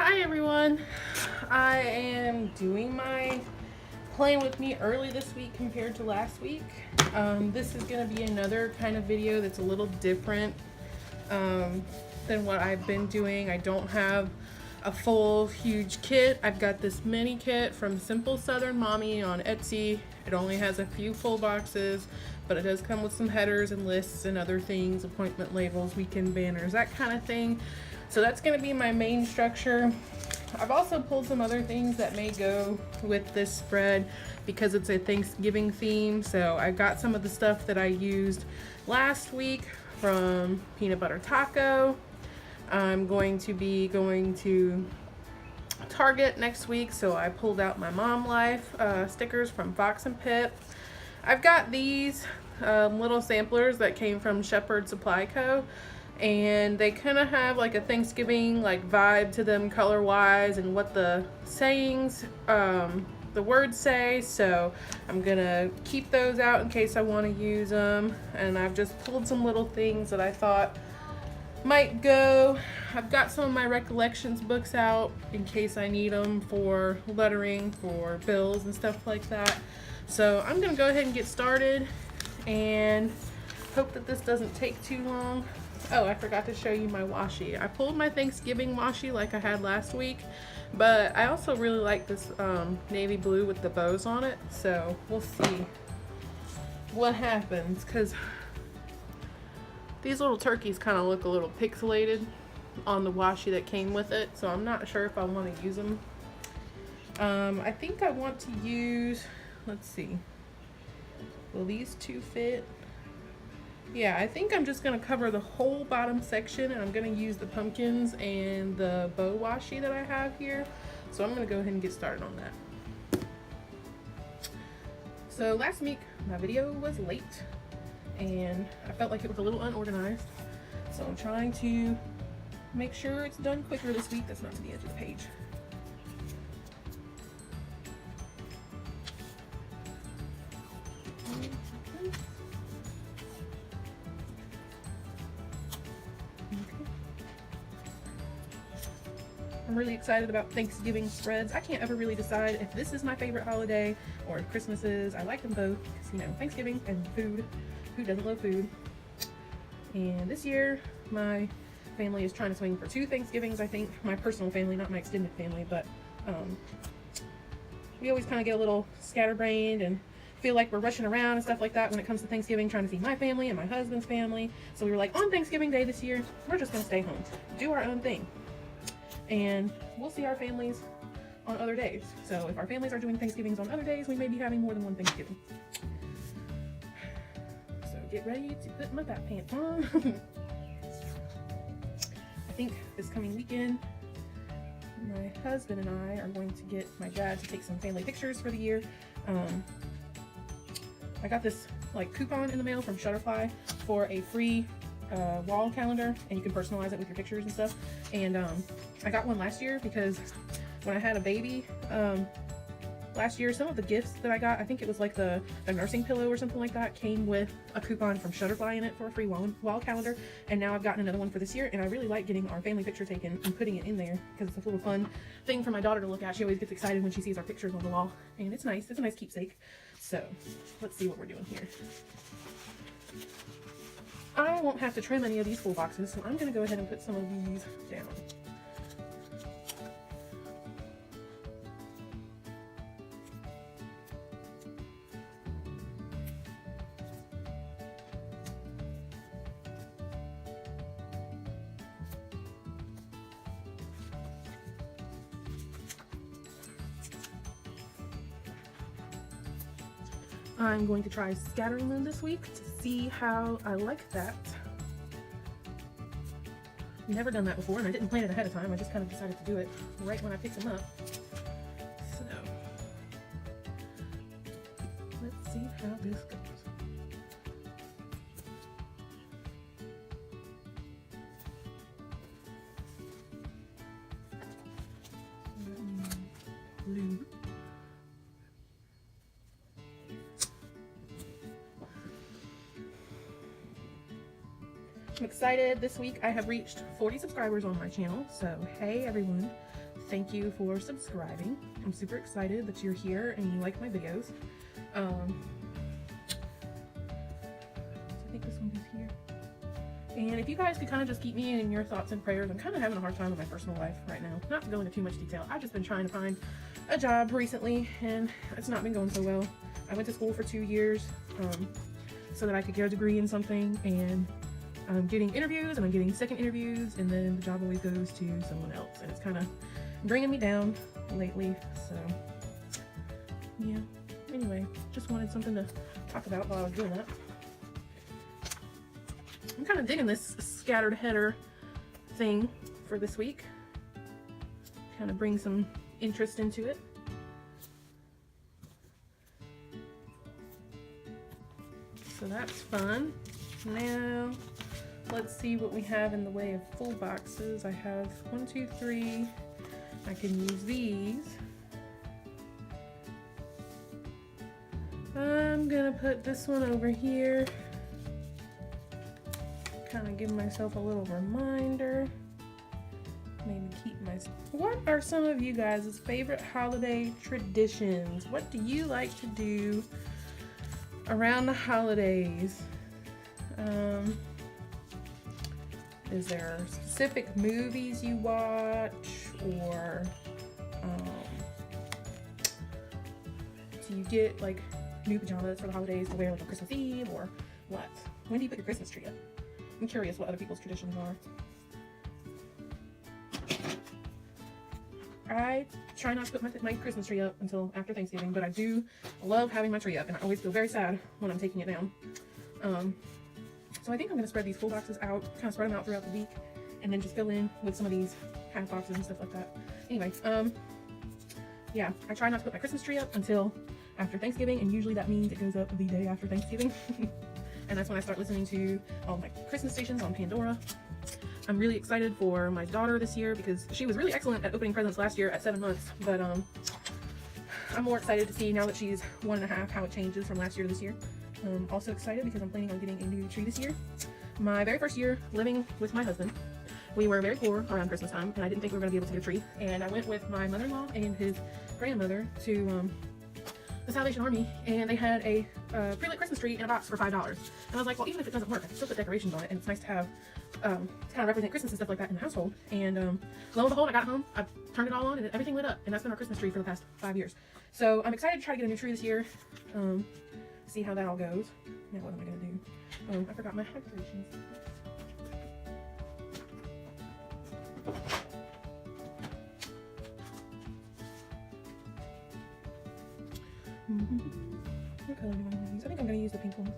Hi everyone. I am doing my playing with me early this week compared to last week. This is going to be another kind of video that's a little different than what I've been doing. I don't have a full huge kit. I've got this mini kit from Simple Southern Mommy on Etsy. It only has a few full boxes, but it does come with some headers and lists and other things, appointment labels, weekend banners, that kind of thing. So that's going to be my main structure. I've also pulled some other things that may go with this spread because it's a Thanksgiving theme. So I got some of the stuff that I used last week from Peanut Butter Taco. I'm going to be going to Target next week, so I pulled out my Mom Life stickers from Fox and Pip. I've got these little samplers that came from Shepherd Supply Co. And they kind of have like a Thanksgiving like vibe to them color wise and what the sayings, the words say. So I'm gonna keep those out in case I want to use them. And I've just pulled some little things that I thought might go. I've got some of my recollections books out in case I need them for lettering, for bills and stuff like that. So I'm gonna go ahead and get started and hope that this doesn't take too long. Oh, I forgot to show you my washi. I pulled my Thanksgiving washi like I had last week, but I also really like this navy blue with the bows on it. So we'll see what happens, because these little turkeys kind of look a little pixelated on the washi that came with it. So I'm not sure if I want to use them. I think I want to use, let's see, will these two fit? Yeah, I think I'm just going to cover the whole bottom section, and I'm going to use the pumpkins and the bow washi that I have here. So I'm going to go ahead and get started on that. So last week, my video was late, and I felt like it was a little unorganized. So I'm trying to make sure it's done quicker this week. That's not to the edge of the page. I'm really excited about Thanksgiving spreads. I can't ever really decide if this is my favorite holiday or if Christmas is. I like them both because, you know, Thanksgiving and food. Who doesn't love food? And this year, my family is trying to swing for 2 Thanksgivings, I think. My personal family, not my extended family, but we always kind of get a little scatterbrained and feel like we're rushing around and stuff like that when it comes to Thanksgiving, trying to see my family and my husband's family. So we were like, on Thanksgiving Day this year, we're just going to stay home, do our own thing. And we'll see our families on other days. So if our families are doing Thanksgivings on other days, we may be having more than one Thanksgiving. So get ready to put my back pants on. I think this coming weekend, my husband and I are going to get my dad to take some family pictures for the year. I got this like coupon in the mail from Shutterfly for a free wall calendar, and you can personalize it with your pictures and stuff. And I got one last year because when I had a baby last year, some of the gifts that I got, I think it was like the nursing pillow or something like that, came with a coupon from Shutterfly in it for a free wall calendar. And now I've gotten another one for this year, and I really like getting our family picture taken and putting it in there because it's a little fun thing for my daughter to look at. She always gets excited when she sees our pictures on the wall, and it's nice. It's a nice keepsake. So let's see what we're doing here. I won't have to trim any of these full boxes, so I'm going to go ahead and put some of these down. I'm going to try scattering them this week to see how I like that. I've never done that before, and I didn't plan it ahead of time. I just kind of decided to do it right when I picked them up. So let's see how this goes. Blue. I'm excited. This week I have reached 40 subscribers on my channel, so hey everyone. thank you for subscribing. I'm super excited that you're here and you like my videos. So I think this one is here. And if you guys could kind of just keep me in your thoughts and prayers, I'm kind of having a hard time with my personal life right now. Not to go into too much detail, I've just been trying to find a job recently and it's not been going so well. I went to school for 2 years so that I could get a degree in something, and I'm getting interviews and I'm getting second interviews, and then the job always goes to someone else, and it's kind of bringing me down lately. So yeah, anyway, just wanted something to talk about while I was doing that. I'm kind of digging this scattered header thing for this week. Kind of bring some interest into it. So that's fun. Now, let's see what we have in the way of full boxes. I have 1, 2, 3. I can use these. I'm gonna put this one over here. Kind of give myself a little reminder. Maybe keep my... What are some of you guys' favorite holiday traditions? What do you like to do around the holidays? Is there specific movies you watch, or do you get like new pajamas for the holidays to wear like on Christmas Eve, or what? When do you put your Christmas tree up? I'm curious what other people's traditions are. I try not to put my Christmas tree up until after Thanksgiving, but I do love having my tree up, and I always feel very sad when I'm taking it down. So I think I'm going to spread these full boxes out, kind of spread them out throughout the week, and then just fill in with some of these half boxes and stuff like that. Anyway, yeah, I try not to put my Christmas tree up until after Thanksgiving, and usually that means it goes up the day after Thanksgiving. And that's when I start listening to all my Christmas stations on Pandora. I'm really excited for my daughter this year because she was really excellent at opening presents last year at 7 months, but I'm more excited to see now that she's 1.5 how it changes from last year to this year. Also excited because I'm planning on getting a new tree this year. My very first year living with my husband, we were very poor around Christmas time, and I didn't think we were going to be able to get a tree. And I went with my mother-in-law and his grandmother to the Salvation Army, and they had a pre-lit Christmas tree in a box for $5. And I was like, well, even if it doesn't work, I can still put decorations on it, and it's nice to have to kind of represent Christmas and stuff like that in the household. And lo and behold, I got home, I turned it all on, and everything lit up, and that's been our Christmas tree for the past 5 years. So I'm excited to try to get a new tree this year. See how that all goes. Now what am I gonna do? I forgot my decorations. What color do I want to use? I think I'm gonna use the pink ones.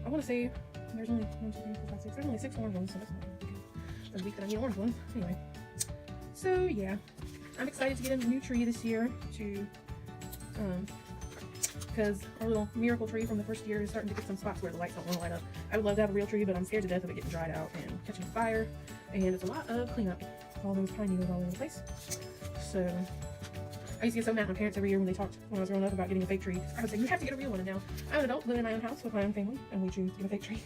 I want to say there's only 1, 2, 3, 4, 5, 6. There's only 6 orange ones, so that's not really good for the week that I need orange ones. Anyway, so yeah, I'm excited to get a new tree this year to because our little miracle tree from the first year is starting to get some spots where the lights don't want to light up. I would love to have a real tree, but I'm scared to death of it getting dried out and catching fire, and it's a lot of cleanup. All those pine needles all over the place. So I used to get so mad at my parents every year when they talked when I was growing up about getting a fake tree. I would say, you have to get a real one, and now I'm an adult living in my own house with my own family, and we choose to get a fake tree.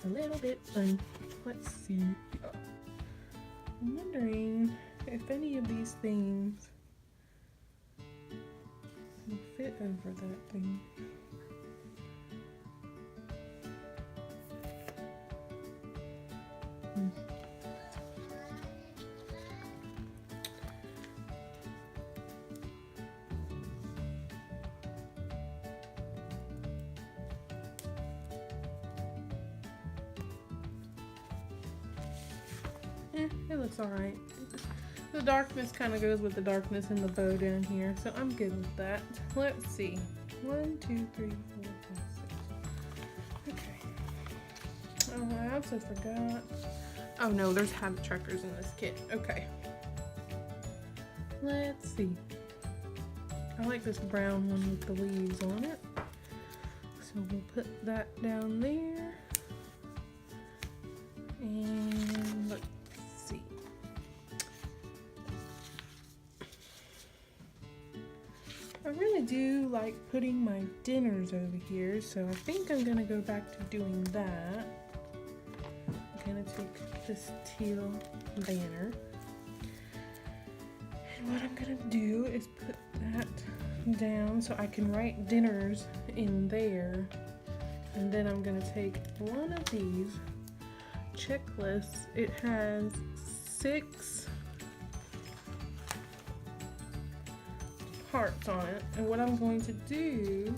A little bit fun. Let's see. I'm wondering if any of these things will fit over that thing. It looks alright. The darkness kind of goes with the darkness in the bow down here, so I'm good with that. Let's see. 1, 2, 3, 4, 5, 6. Okay. Oh, I also forgot. Oh no, there's habit trackers in this kit. Okay. Let's see. I like this brown one with the leaves on it. So we'll put that down there. And let's see. I really do like putting my dinners over here, so I think I'm gonna go back to doing that. I'm gonna take this teal banner And what I'm gonna do is put that down so I can write dinners in there. And then I'm gonna take one of these checklists. It has 6 parts on it. And what I'm going to do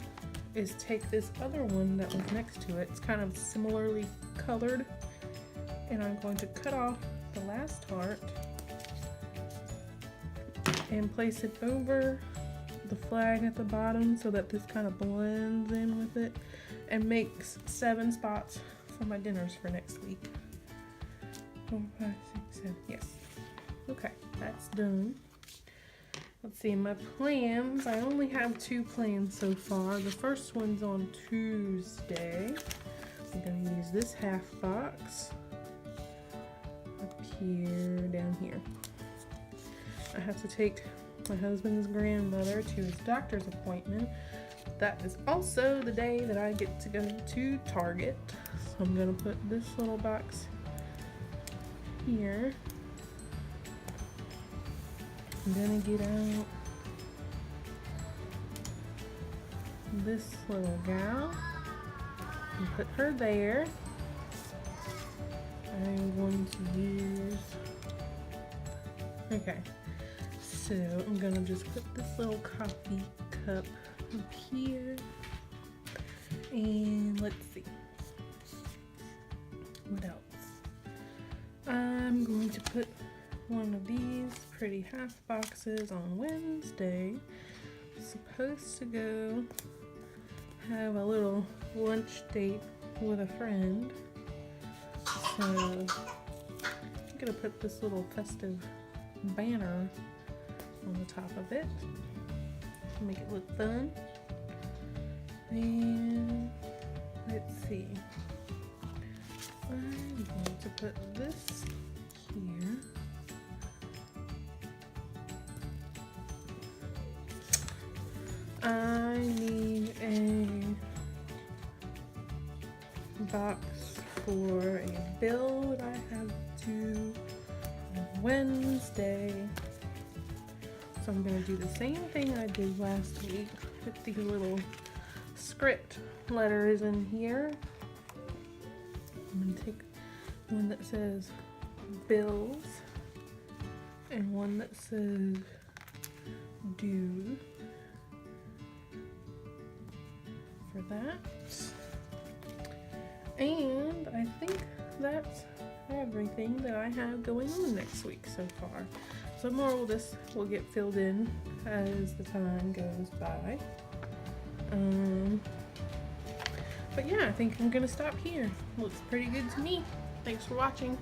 is take this other one that was next to it. It's kind of similarly colored. And I'm going to cut off the last heart and place it over the flag at the bottom so that this kind of blends in with it and makes 7 spots for my dinners for next week. 4, 5, 6, 7. Yes. Okay, that's done. Let's see, my plans. I only have 2 plans so far. The first one's on Tuesday. I'm going to use this half box up here, down here. I have to take my husband's grandmother to his doctor's appointment. That is also the day that I get to go to Target. So I'm going to put this little box here. I'm gonna get out this little gal and put her there. I'm going to use, okay, so I'm gonna just put this little coffee cup up here, and let's see, what else? I'm going to put one of these pretty half boxes on Wednesday. Supposed to go have a little lunch date with a friend. So I'm gonna put this little festive banner on the top of it to make it look fun. And let's see. I'm going to put this here. I need a box for a bill that I have to on Wednesday. So I'm going to do the same thing I did last week. Put these little script letters in here. I'm going to take one that says bills and one that says due. For that, and I think that's everything that I have going on next week so far. So more of this will get filled in as the time goes by. But yeah, I think I'm gonna stop here. Looks pretty good to me. Thanks for watching.